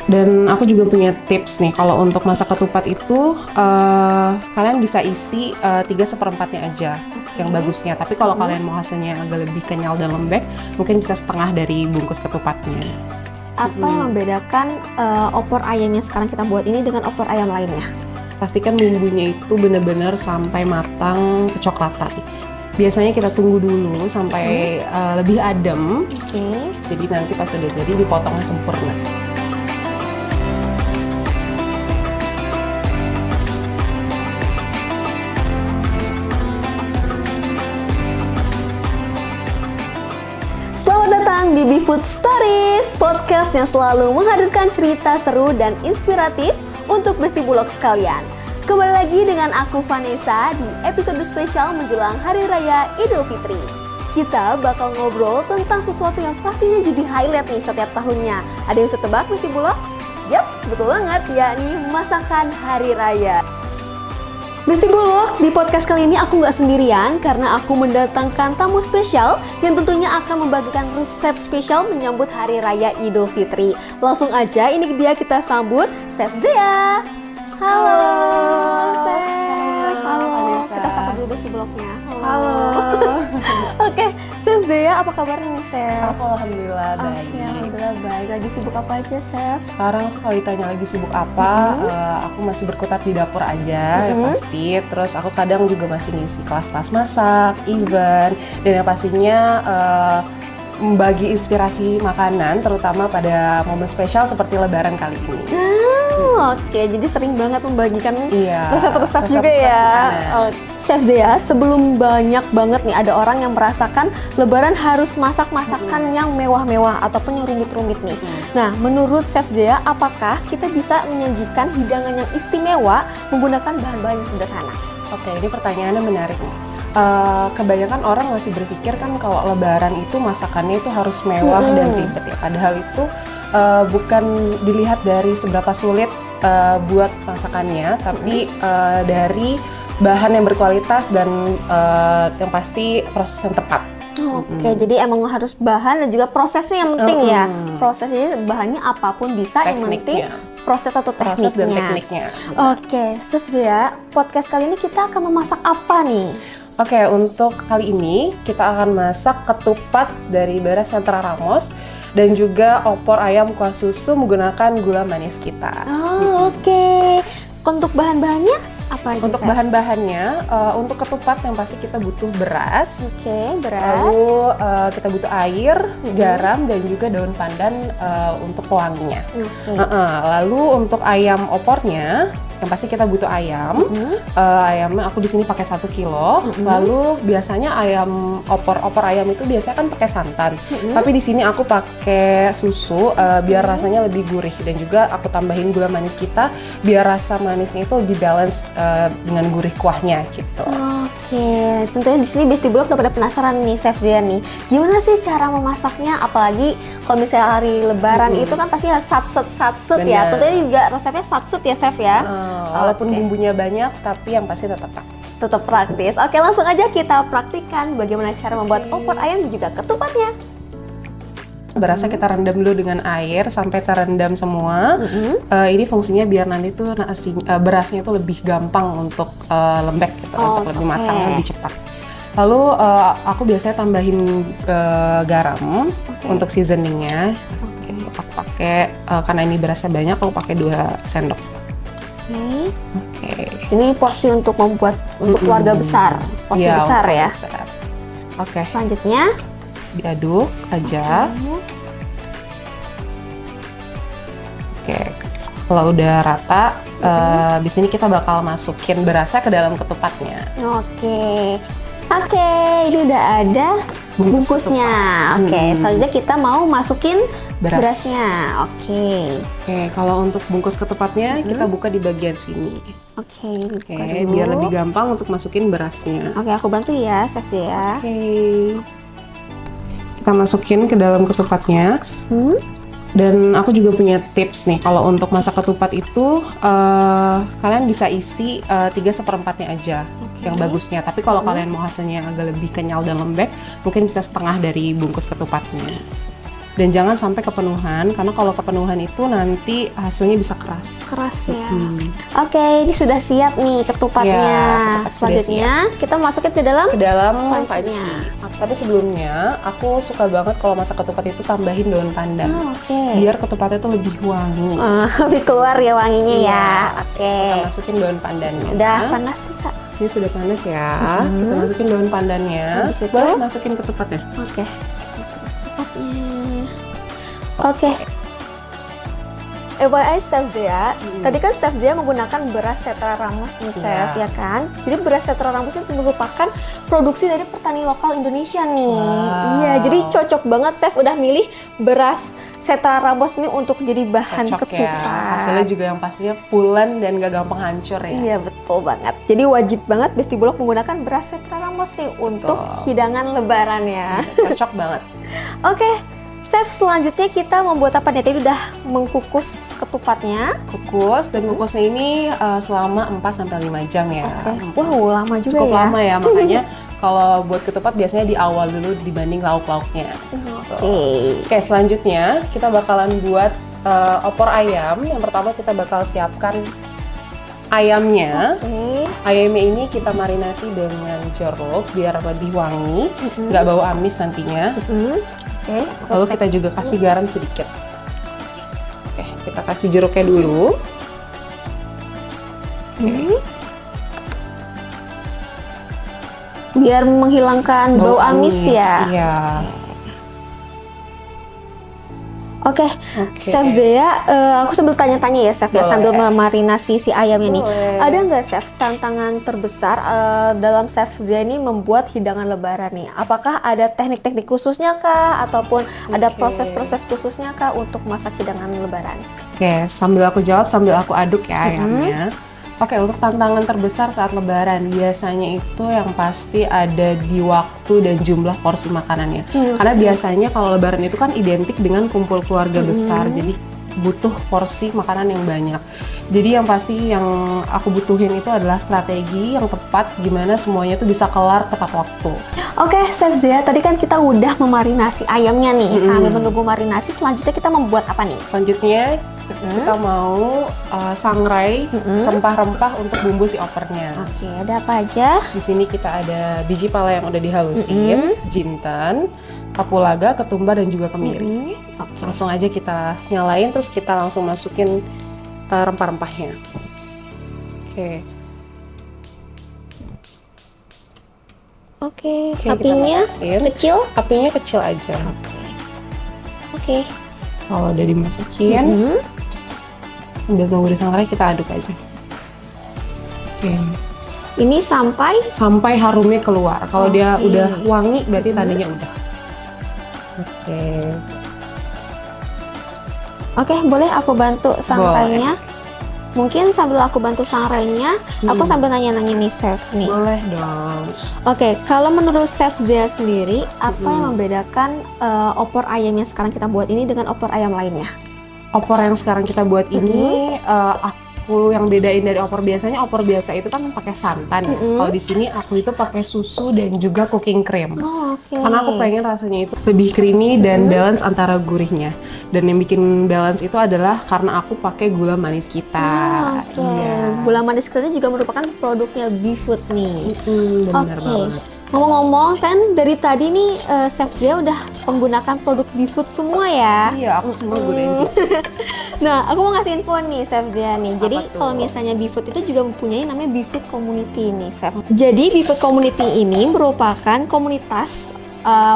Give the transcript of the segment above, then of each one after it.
Dan aku juga punya tips nih, kalau untuk masak ketupat itu kalian bisa isi 3/4-nya aja yang bagusnya. Tapi kalau kalian mau hasilnya agak lebih kenyal dan lembek, mungkin bisa setengah dari bungkus ketupatnya. Apa yang membedakan opor ayam yang sekarang kita buat ini dengan opor ayam lainnya? Pastikan bumbunya itu benar-benar sampai matang kecoklatan. Biasanya kita tunggu dulu sampai lebih adem. Jadi nanti pas udah jadi dipotongnya sempurna. Selamat datang di BeFood Stories, podcast yang selalu menghadirkan cerita seru dan inspiratif untuk Besti Bulog sekalian. Kembali lagi dengan aku Vanessa di episode spesial menjelang Hari Raya Idul Fitri. Kita bakal ngobrol tentang sesuatu yang pastinya jadi highlight nih setiap tahunnya. Ada yang bisa tebak Besti Bulog? Yap, betul banget, yakni masakan Hari Raya. Besti Bulog, di podcast kali ini aku nggak sendirian karena aku mendatangkan tamu spesial yang tentunya akan membagikan resep spesial menyambut Hari Raya Idul Fitri. Langsung aja ini dia kita sambut Chef Zea. Halo, Chef. Halo. Kita sapa dulu Besti Bulognya. Halo. Oke, Chef Zea, apa kabarnya nih, Chef? Aku alhamdulillah baik. Alhamdulillah baik. Lagi sibuk apa aja, Chef? Sekarang sekali tanya lagi sibuk apa, aku masih berkutat di dapur aja, yang pasti. Terus aku kadang juga masih ngisi kelas-kelas masak, event, dan yang pastinya membagi inspirasi makanan, terutama pada momen spesial seperti Lebaran kali ini. Oke, jadi sering banget membagikan Iya, resep-resep juga resep-resep ya. makanan. Chef Zea, sebelum banyak banget nih ada orang yang merasakan Lebaran harus masak masakan yang mewah-mewah ataupun yang rumit-rumit nih. Nah, menurut Chef Zea, apakah kita bisa menyajikan hidangan yang istimewa menggunakan bahan-bahan yang sederhana? Oke, ini pertanyaannya menarik nih. Kebanyakan orang masih berpikir kan kalau Lebaran itu masakannya itu harus mewah dan ribet ya. Padahal itu bukan dilihat dari seberapa sulit buat masakannya, tapi dari bahan yang berkualitas dan yang pasti proses yang tepat. Oke, jadi emang harus bahan dan juga prosesnya yang penting ya. Prosesnya bahannya apapun bisa, yang penting proses atau tekniknya. Proses dan tekniknya. Oke, Chef Zea, podcast kali ini kita akan memasak apa nih? Oke, untuk kali ini kita akan masak ketupat dari beras Sentra Ramos dan juga opor ayam kuah susu menggunakan gula manis kita. Oke. Untuk bahan-bahannya apa aja? Untuk Chef? bahan-bahannya, untuk ketupat yang pasti kita butuh beras. Oke, beras. Lalu kita butuh air, garam, dan juga daun pandan untuk pewanginya. Oke. Lalu untuk ayam opornya, yang pasti kita butuh ayam. Ayamnya aku di sini pakai 1 kilo. Lalu biasanya ayam opor ayam itu biasanya kan pakai santan. Tapi di sini aku pakai susu biar rasanya lebih gurih, dan juga aku tambahin gula manis kita biar rasa manisnya itu lebih balance dengan gurih kuahnya gitu. Oke, tentunya di sini Besti Bulog udah pada penasaran nih, Chef Zea nih. Gimana sih cara memasaknya? Apalagi kalau misalnya hari Lebaran itu kan pasti satset ya. Benar. Tentunya juga resepnya satset ya, Chef ya. Walaupun bumbunya banyak, tapi yang pasti tetap praktis. Tetap praktis. Oke, langsung aja kita praktikkan bagaimana cara membuat opor ayam dan juga ketupatnya. Berasnya kita rendam dulu dengan air sampai terendam semua. Ini fungsinya biar nanti tuh berasnya itu lebih gampang untuk lembek gitu, untuk lebih matang, lebih cepat. Lalu aku biasanya tambahin garam untuk seasoningnya. Aku pakai karena ini berasnya banyak, aku pakai 2 sendok. Oke. Ini porsi untuk membuat untuk keluarga besar, porsi Iya, besar ya. besar. Oke. Selanjutnya Diaduk aja. Oke, kalau udah rata, di sini kita bakal masukin berasnya ke dalam ketupatnya. Oke, ini udah ada bungkusnya. Oke, selanjutnya kita mau masukin berasnya. Oke, kalau untuk bungkus ketupatnya kita buka di bagian sini. Oke, Biar lebih gampang untuk masukin berasnya. Oke, aku bantu ya, Chef Zea. Kita masukin ke dalam ketupatnya. Dan aku juga punya tips nih, kalau untuk masak ketupat itu kalian bisa isi 3/4-nya aja yang bagusnya. Tapi kalau kalian mau hasilnya agak lebih kenyal dan lembek, mungkin bisa setengah dari bungkus ketupatnya. Dan jangan sampai kepenuhan, karena kalau kepenuhan itu nanti hasilnya bisa keras. Keras ya. Oke, ini sudah siap nih ketupatnya. Ya, ketupat Selanjutnya kita masukin ke dalam panci. Oke. Tapi sebelumnya aku suka banget kalau masak ketupat itu tambahin daun pandan. Oke. Biar ketupatnya tuh lebih wangi. Lebih keluar ya wanginya ya. Oke. Kita masukin daun pandannya. Udah panas nih Kak. Ini sudah panas ya. Kita masukin daun pandannya. Habis itu? Boleh masukin ketupatnya. Oke. Masukin ketupatnya. Oke. FYI Chef Zea, tadi kan Chef Zea menggunakan beras Setra Ramos nih Chef, ya kan? Jadi beras Setra Ramos itu merupakan produksi dari petani lokal Indonesia nih. Wow. Iya, jadi cocok banget Chef udah milih beras Setra Ramos nih untuk jadi bahan Cocok ketupat. ya. Hasilnya juga yang pastinya pulen dan gak gampang hancur ya. Iya, betul banget. Jadi wajib banget Besti Bulog menggunakan beras Setra Ramos nih untuk hidangan lebaran ya. Cocok banget. Oke. Chef, selanjutnya kita membuat apa nih? Tadi udah mengkukus ketupatnya. Kukus, dan kukusnya ini selama 4-5 jam ya. Wow, lama juga Cukup ya. lama ya, makanya kalau buat ketupat biasanya di awal dulu dibanding lauk-lauknya. Oke, selanjutnya kita bakalan buat opor ayam. Yang pertama kita bakal siapkan ayamnya. Ayamnya ini kita marinasi dengan jeruk biar lebih wangi, nggak bau amis nantinya. Lalu kita juga kasih garam sedikit. Oke, kita kasih jeruknya dulu. Biar menghilangkan bau amis ya. Iya. Oke, Chef Zea, aku sambil tanya-tanya ya Chef ya, sambil memarinasi si ayamnya nih. Ada nggak Chef tantangan terbesar dalam Chef Zea ini membuat hidangan lebaran nih? Apakah ada teknik-teknik khususnya kah? Ataupun ada proses-proses khususnya kah untuk masak hidangan lebaran? Oke, sambil aku jawab, sambil aku aduk ya ayamnya. Oke, untuk tantangan terbesar saat lebaran, biasanya itu yang pasti ada di waktu dan jumlah porsi makanannya. Karena biasanya kalau lebaran itu kan identik dengan kumpul keluarga besar, jadi butuh porsi makanan yang banyak. Jadi yang pasti yang aku butuhin itu adalah strategi yang tepat gimana semuanya itu bisa kelar tepat waktu. Oke, Chef Zea, tadi kan kita udah memarinasi ayamnya nih. Sambil menunggu marinasi, selanjutnya kita membuat apa nih? Selanjutnya kita mau sangrai rempah-rempah untuk bumbu si opornya. Oke, ada apa aja? Di sini kita ada biji pala yang udah dihalusin, jinten, kapulaga, ketumbar, dan juga kemiri. Langsung aja kita nyalain, terus kita langsung masukin rempah-rempahnya. Oke, kita apinya masukin. kecil? Apinya kecil aja. Oke. Kalau udah dimasukin, udah tunggu disangrai, kita aduk aja. Ini sampai harumnya keluar. Kalau dia udah wangi, berarti tandanya udah. Oke, boleh aku bantu sangrainya? Mungkin sambil aku bantu sangrainya, aku sambil nanya-nanya nih Chef nih. Boleh dong. Oke, kalau menurut Chef Zea sendiri, apa yang membedakan opor ayam yang sekarang kita buat ini dengan opor ayam lainnya? Opor yang sekarang kita buat ini, aku yang bedain dari opor biasanya, opor biasa itu kan pakai santan. Kalau di sini aku itu pakai susu dan juga cooking cream. Karena aku pengen rasanya itu lebih creamy dan balance antara gurihnya. Dan yang bikin balance itu adalah karena aku pakai gula manis kita. Gula manis kita juga merupakan produknya BeFood nih. Bener banget. Ngomong-ngomong, kan dari tadi nih Chef Zea udah menggunakan produk BeFood semua ya? Iya, aku semua gunain. Nah, aku mau ngasih info nih Chef Zea nih. Jadi kalau misalnya BeFood itu juga mempunyai namanya BeFood Community nih Chef. Jadi BeFood Community ini merupakan komunitas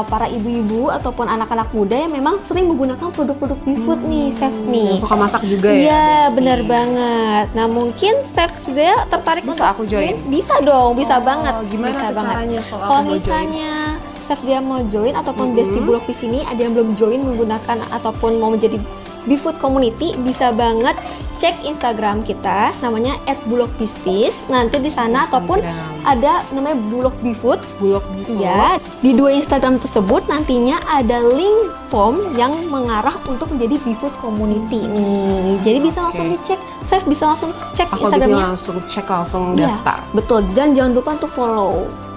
para ibu-ibu ataupun anak-anak muda yang memang sering menggunakan produk-produk BeFood nih Chef nih. Yang suka masak juga ya? Iya, benar banget. Nah, mungkin Chef Zea tertarik bisa aku join? Bisa dong, bisa banget. Gimana bisa caranya Kalau misalnya Chef Zea mau join ataupun Besti Bulog di sini ada yang belum join menggunakan ataupun mau menjadi BeFood Community, bisa banget cek Instagram kita namanya @bulogbisnis. Nanti di sana ataupun ada namanya Bulog BeFood. Iya, di dua Instagram tersebut nantinya ada link form yang mengarah untuk menjadi BeFood Community nih. Jadi bisa langsung dicek. Chef bisa langsung cek Instagramnya. Langsung cek, langsung daftar. Betul, dan jangan lupa untuk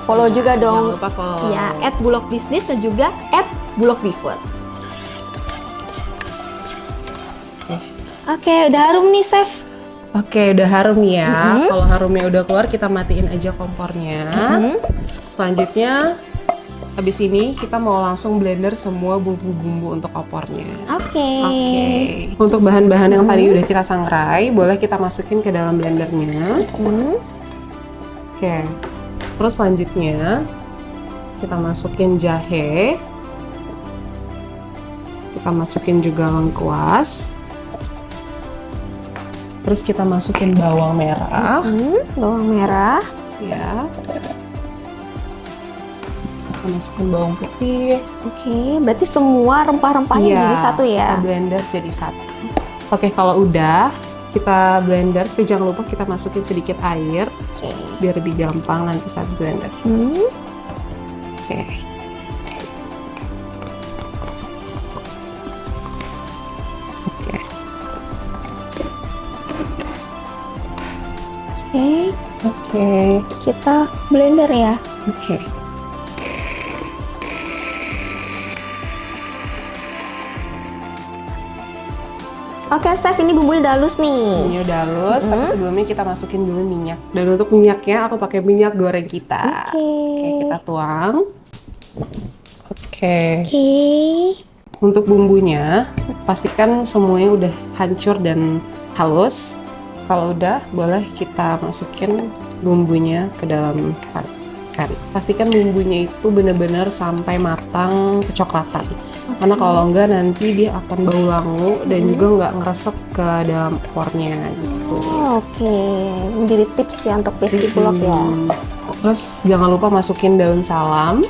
follow juga dong. Jangan lupa follow. Ya, @bulogbisnis dan juga @bulogbefood. Oke, udah harum nih, Chef. Oke, udah harum nih ya. Kalau harumnya udah keluar, kita matiin aja kompornya. Selanjutnya, habis ini kita mau langsung blender semua bumbu-bumbu untuk opornya. Oke. Untuk bahan-bahan yang tadi udah kita sangrai, boleh kita masukin ke dalam blendernya. Oke. Terus selanjutnya, kita masukin jahe. Kita masukin juga lengkuas. Terus kita masukin bawang merah. Bawang merah. Ya. Kita masukin bawang putih. Oke, berarti semua rempah-rempahnya jadi satu ya? Kita blender jadi satu. Oke, kalau udah kita blender, tapi jangan lupa kita masukin sedikit air. Oke. Biar lebih gampang nanti saat blender. Oke. Oke. Kita blender ya. Oke. Oke, Chef, ini bumbunya udah halus nih. Ini udah halus, tapi sebelumnya kita masukin dulu minyak. Dan untuk minyaknya aku pakai minyak goreng kita. Oke, kita tuang. Oke. Untuk bumbunya, pastikan semuanya udah hancur dan halus. Kalau udah, boleh kita masukin bumbunya ke dalam pan. Pastikan bumbunya itu benar-benar sampai matang kecoklatan. Karena kalau enggak nanti dia akan bau langu dan juga nggak ngeresep ke dalam opornya gitu. Oke, menjadi tips ya untuk Besti Bulog ya. Terus jangan lupa masukin daun salam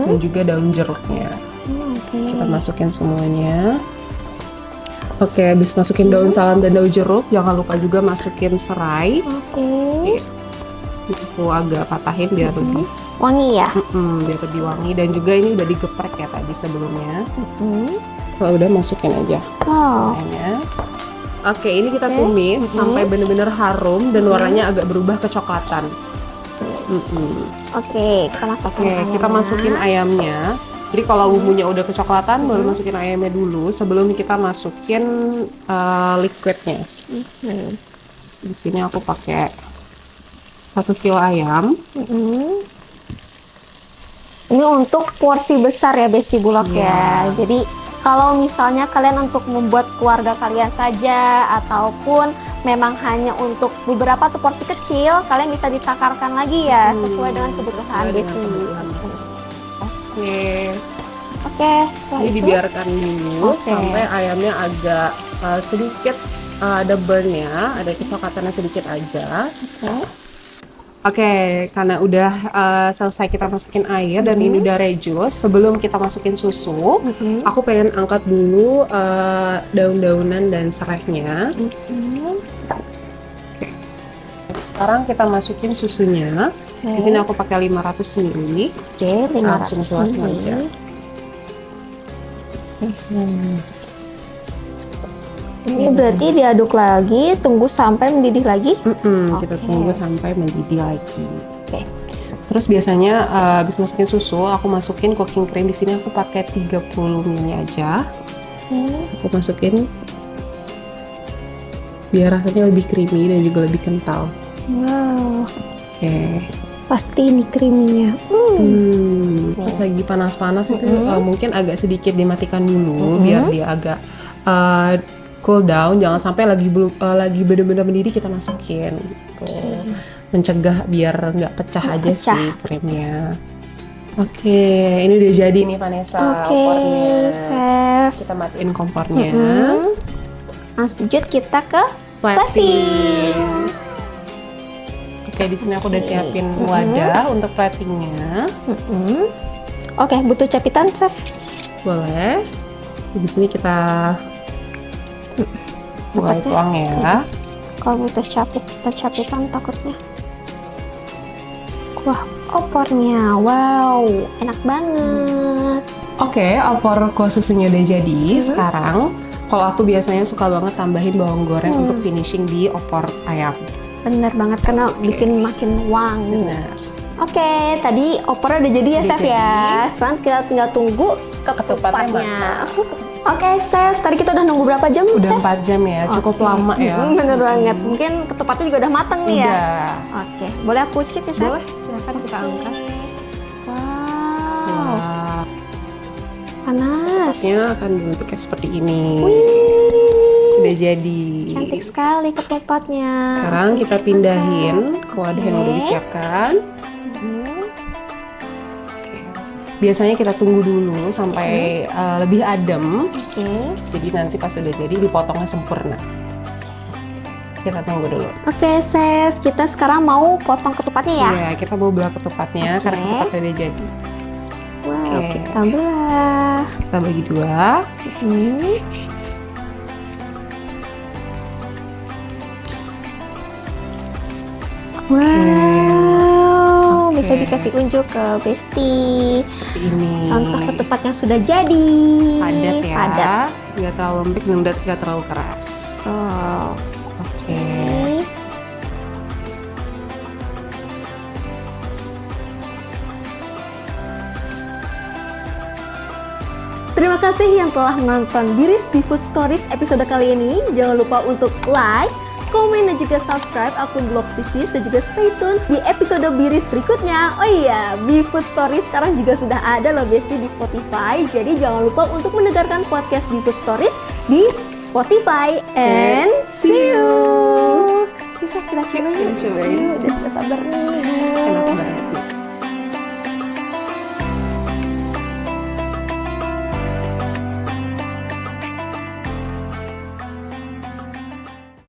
dan juga daun jeruknya. Kita masukin semuanya. Oke, habis masukin daun salam dan daun jeruk, jangan lupa juga masukin serai. Itu agak patahin biar lebih wangi ya. Biar lebih wangi, dan juga ini udah digeprek ya tadi sebelumnya. Kalau udah masukin aja serainya. Oke, ini kita tumis sampai bener-bener harum dan warnanya agak berubah kecoklatan. Oke, kita masukin ayamnya. Kita masukin ayamnya. Jadi kalau bumbunya udah kecoklatan, baru masukin ayamnya dulu sebelum kita masukin liquidnya. Di sini aku pakai 1 kilo ayam. Ini untuk porsi besar ya, Besti Bulog ya. Jadi kalau misalnya kalian untuk membuat keluarga kalian saja ataupun memang hanya untuk beberapa tuh porsi kecil, kalian bisa ditakarkan lagi ya sesuai dengan kebutuhan Besti. Oke, setelah ini itu dibiarkan dulu sampai ayamnya agak sedikit ada burn-nya, ada kecoklatannya sedikit aja. Oke, karena udah selesai kita masukin air dan ini udah reduce, sebelum kita masukin susu, aku pengen angkat dulu daun-daunan dan serainya. Sekarang kita masukin susunya. Di sini aku pakai 500 ml. Oke, 500 ml. Ini berarti diaduk lagi, tunggu sampai mendidih lagi? Kita tunggu sampai mendidih lagi. Terus biasanya habis masukin susu, aku masukin cooking cream. Di sini aku pakai 30 ml aja. Aku masukin biar rasanya lebih creamy dan juga lebih kental. Wow. Pasti ini creamy-nya. Pas lagi panas-panas itu mungkin agak sedikit dimatikan dulu biar dia agak cool down, jangan sampai lagi benar-benar mendidih kita masukin gitu. Mencegah biar nggak pecah aja sih krimnya. Oke, ini udah jadi nih Vanessa kompornya. Chef. Kita matiin kompornya. Lanjut kita ke plating. Oke, di sini aku udah siapin wadah untuk platingnya. Oke, butuh capitan, Chef? Boleh. Di sini kita mulai tuang ya. Kalau butuh capitan takutnya. Wah, opornya. Wow, enak banget. Oke, opor kuah susunya udah jadi. Sekarang, kalau aku biasanya suka banget tambahin bawang goreng untuk finishing di opor ayam. Bener banget, karena bikin makin wangi. Bener. Oke, tadi opornya udah jadi ya, Chef ya. Sekarang kita tinggal tunggu ketupatnya. Oke, Chef. Tadi kita udah nunggu berapa jam, Udah Chef? 4 jam ya, cukup Oke. lama ya. Bener banget. Mungkin ketupatnya juga udah mateng nih ya. Udah. Oke, boleh aku cek ya, Chef? Boleh, silakan kita angkat. Wow, Wah, panas. ini akan bentuknya seperti ini. Wih, Sudah jadi. cantik sekali ketupatnya. Sekarang kita pindahin ke wadah yang udah disiapkan. Oke. Biasanya kita tunggu dulu sampai lebih adem. Oke. Jadi nanti pas udah jadi dipotongnya sempurna. Kita tunggu dulu. Oke, Chef. Kita sekarang mau potong ketupatnya ya? Iya, kita mau belah ketupatnya Oke. karena ketupatnya udah jadi. Wow, Oke. kita belah. Kita bagi 2. Hmm. Wow, Oke. bisa dikasih unjuk ke Besti. Seperti ini. Contoh ketupatnya sudah jadi. Padat ya. Padat. Nggak terlalu lembek dan nggak terlalu keras. Tuh. Oke. Oke. Terima kasih yang telah menonton Biris Food Stories episode kali ini. Jangan lupa untuk like, komen, dan juga subscribe akun blog bisnis dan juga stay tune di episode Biris berikutnya. Oh iya, Food Stories sekarang juga sudah ada loh Besti di Spotify. Jadi jangan lupa untuk mendengarkan podcast Food Stories di Spotify. And see you. Bisa kita cobain. Kita cobain. Udah sabar nih.